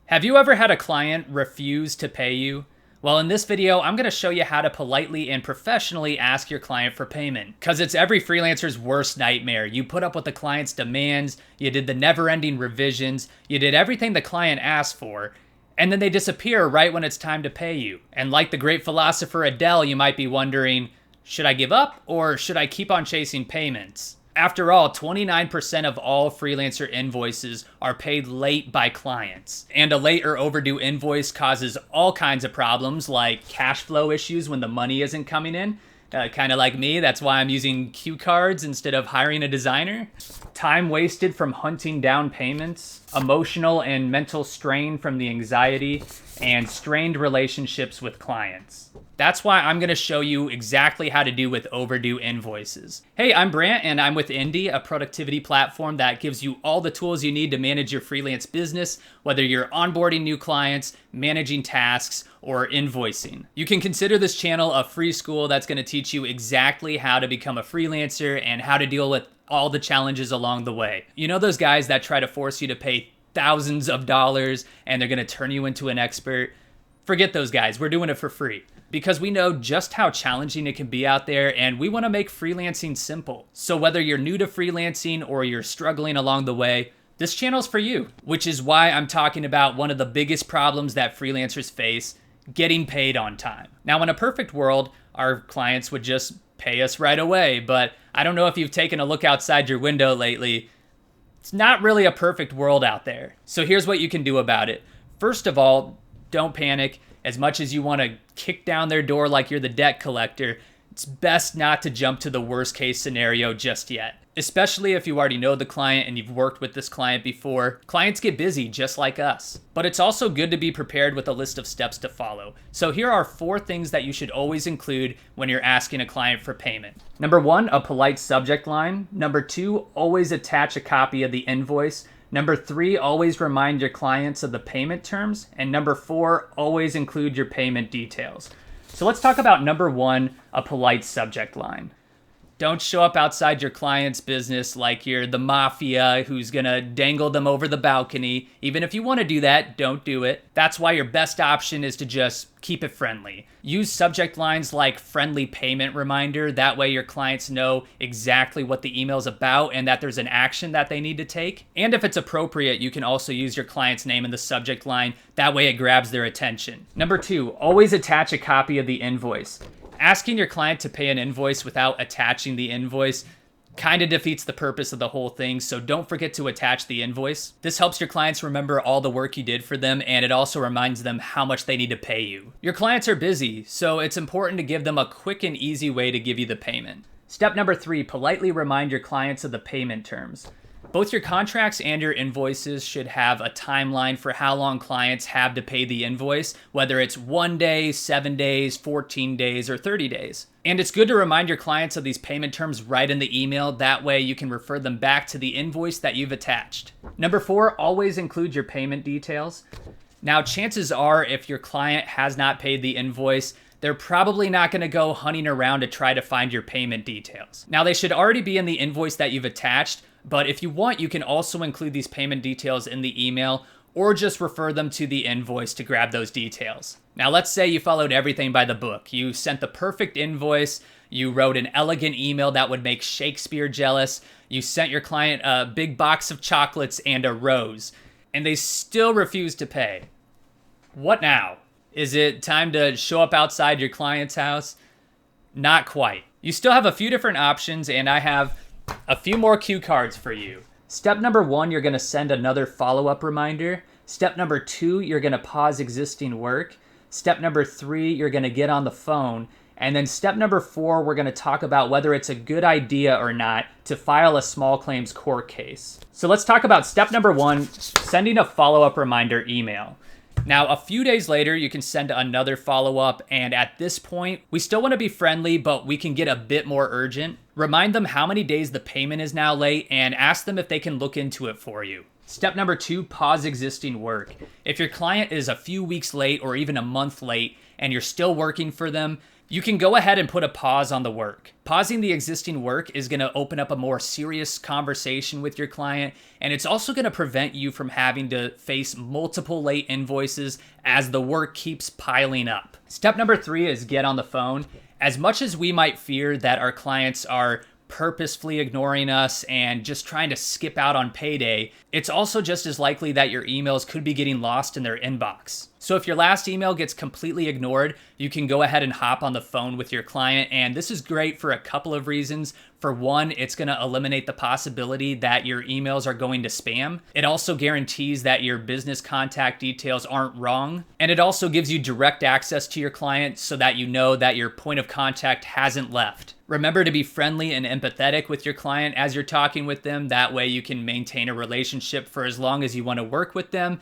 Have you ever had a client refuse to pay you? Well, in this video, I'm going to show you how to politely and professionally ask your client for payment. Because it's every freelancer's worst nightmare. You put up with the client's demands, you did the never-ending revisions, you did everything the client asked for, and then they disappear right when it's time to pay you. And like the great philosopher Adele, you might be wondering, should I give up or should I keep on chasing payments? After all, 29% of all freelancer invoices are paid late by clients. And a late or overdue invoice causes all kinds of problems like cash flow issues when the money isn't coming in. Kind of like me, that's why I'm using cue cards instead of hiring a designer. Time wasted from hunting down payments, emotional and mental strain from the anxiety, and strained relationships with clients. That's why I'm going to show you exactly how to do with overdue invoices. Hey, I'm Brant and I'm with Indy, a productivity platform that gives you all the tools you need to manage your freelance business, whether you're onboarding new clients, managing tasks, or invoicing. You can consider this channel a free school that's going to teach you exactly how to become a freelancer and how to deal with all the challenges along the way. You know those guys that try to force you to pay thousands of dollars and they're going to turn you into an expert? Forget those guys. We're doing it for free because we know just how challenging it can be out there and we want to make freelancing simple. So whether you're new to freelancing or you're struggling along the way, this channel's for you, which is why I'm talking about one of the biggest problems that freelancers face, getting paid on time. Now, in a perfect world, our clients would just pay us right away, but I don't know if you've taken a look outside your window lately. It's not really a perfect world out there. So here's what you can do about it. First of all, don't panic. As much as you want to kick down their door like you're the debt collector, it's best not to jump to the worst case scenario just yet. Especially if you already know the client and you've worked with this client before. Clients get busy just like us. But it's also good to be prepared with a list of steps to follow. So here are 4 things that you should always include when you're asking a client for payment. Number 1, a polite subject line. Number 2, always attach a copy of the invoice. Number 3, always remind your clients of the payment terms. And number 4, always include your payment details. So let's talk about number 1, a polite subject line. Don't show up outside your client's business like you're the mafia who's gonna dangle them over the balcony. Even if you want to do that, don't do it. That's why your best option is to just keep it friendly. Use subject lines like friendly payment reminder. That way your clients know exactly what the email's about and that there's an action that they need to take. And if it's appropriate, you can also use your client's name in the subject line. That way it grabs their attention. Number 2, always attach a copy of the invoice. Asking your client to pay an invoice without attaching the invoice kind of defeats the purpose of the whole thing, so don't forget to attach the invoice. This helps your clients remember all the work you did for them, and it also reminds them how much they need to pay you. Your clients are busy, so it's important to give them a quick and easy way to give you the payment. Step number 3, politely remind your clients of the payment terms. Both your contracts and your invoices should have a timeline for how long clients have to pay the invoice, whether it's 1 day, 7 days, 14 days, or 30 days. And it's good to remind your clients of these payment terms right in the email. That way you can refer them back to the invoice that you've attached. Number 4, always include your payment details. Now, chances are if your client has not paid the invoice, they're probably not going to go hunting around to try to find your payment details. Now, they should already be in the invoice that you've attached, but if you want, you can also include these payment details in the email or just refer them to the invoice to grab those details. Now, let's say you followed everything by the book. You sent the perfect invoice. You wrote an elegant email that would make Shakespeare jealous. You sent your client a big box of chocolates and a rose, and they still refuse to pay. What now? Is it time to show up outside your client's house? Not quite. You still have a few different options, and I have a few more cue cards for you. Step number 1, you're going to send another follow-up reminder. Step number 2, you're going to pause existing work. Step number 3, you're going to get on the phone. And then step number 4, we're going to talk about whether it's a good idea or not to file a small claims court case. So let's talk about step number 1, sending a follow-up reminder email. Now, a few days later, you can send another follow-up, and at this point, we still want to be friendly, but we can get a bit more urgent. Remind them how many days the payment is now late, and ask them if they can look into it for you. Step number 2, pause existing work. If your client is a few weeks late or even a month late and you're still working for them, you can go ahead and put a pause on the work. Pausing the existing work is going to open up a more serious conversation with your client, and it's also going to prevent you from having to face multiple late invoices as the work keeps piling up. Step number 3 is get on the phone. As much as we might fear that our clients are purposefully ignoring us and just trying to skip out on payday, it's also just as likely that your emails could be getting lost in their inbox. So if your last email gets completely ignored, you can go ahead and hop on the phone with your client. And this is great for a couple of reasons. For one, it's going to eliminate the possibility that your emails are going to spam. It also guarantees that your business contact details aren't wrong. And it also gives you direct access to your client so that you know that your point of contact hasn't left. Remember to be friendly and empathetic with your client as you're talking with them. That way you can maintain a relationship for as long as you want to work with them,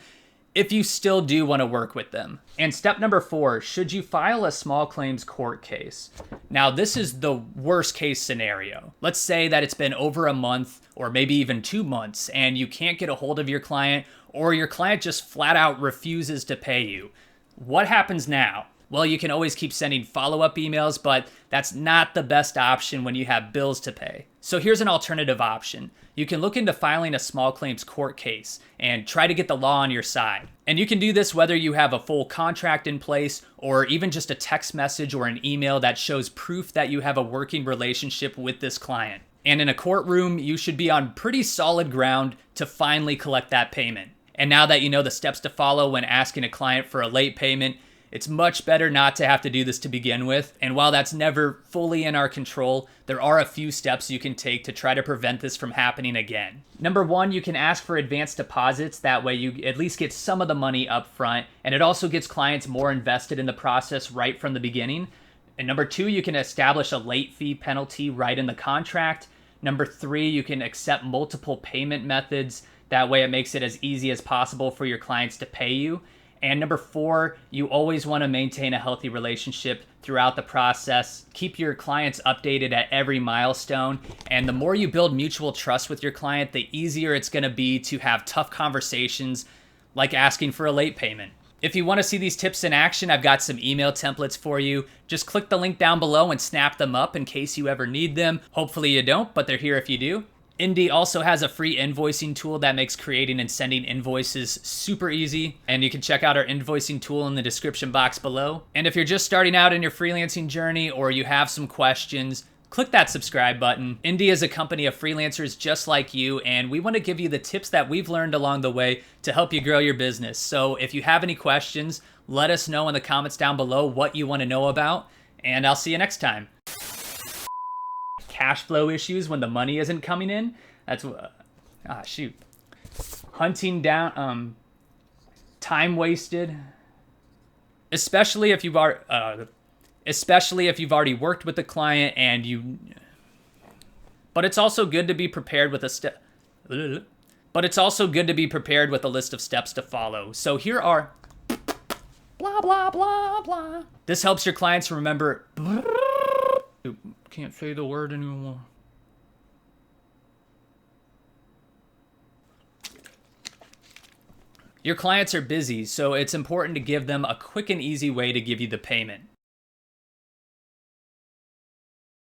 if you still do want to work with them. And step number 4, should you file a small claims court case? Now, this is the worst case scenario. Let's say that it's been over a month or maybe even 2 months and you can't get a hold of your client, or your client just flat out refuses to pay you. What happens now? Well, you can always keep sending follow-up emails, but that's not the best option when you have bills to pay. So here's an alternative option. You can look into filing a small claims court case and try to get the law on your side. And you can do this whether you have a full contract in place or even just a text message or an email that shows proof that you have a working relationship with this client. And in a courtroom, you should be on pretty solid ground to finally collect that payment. And now that you know the steps to follow when asking a client for a late payment, it's much better not to have to do this to begin with. And while that's never fully in our control, there are a few steps you can take to try to prevent this from happening again. Number 1, you can ask for advanced deposits. That way you at least get some of the money up front, and it also gets clients more invested in the process right from the beginning. And number 2, you can establish a late fee penalty right in the contract. Number 3, you can accept multiple payment methods. That way it makes it as easy as possible for your clients to pay you. And number 4, you always want to maintain a healthy relationship throughout the process. Keep your clients updated at every milestone. And the more you build mutual trust with your client, the easier it's going to be to have tough conversations like asking for a late payment. If you want to see these tips in action, I've got some email templates for you. Just click the link down below and snap them up in case you ever need them. Hopefully you don't, but they're here if you do. Indy also has a free invoicing tool that makes creating and sending invoices super easy. And you can check out our invoicing tool in the description box below. And if you're just starting out in your freelancing journey or you have some questions, click that subscribe button. Indy is a company of freelancers just like you, and we want to give you the tips that we've learned along the way to help you grow your business. So if you have any questions, let us know in the comments down below what you want to know about, and I'll see you next time. Cash flow issues when the money isn't coming in. That's shoot. Hunting down, time wasted. Especially if you've already worked with the client and you. But it's also good to be prepared with a step. But it's also good to be prepared with a list of steps to follow. So here are. Blah blah blah blah. This helps your clients remember. Can't say the word anymore. Your clients are busy, so it's important to give them a quick and easy way to give you the payment.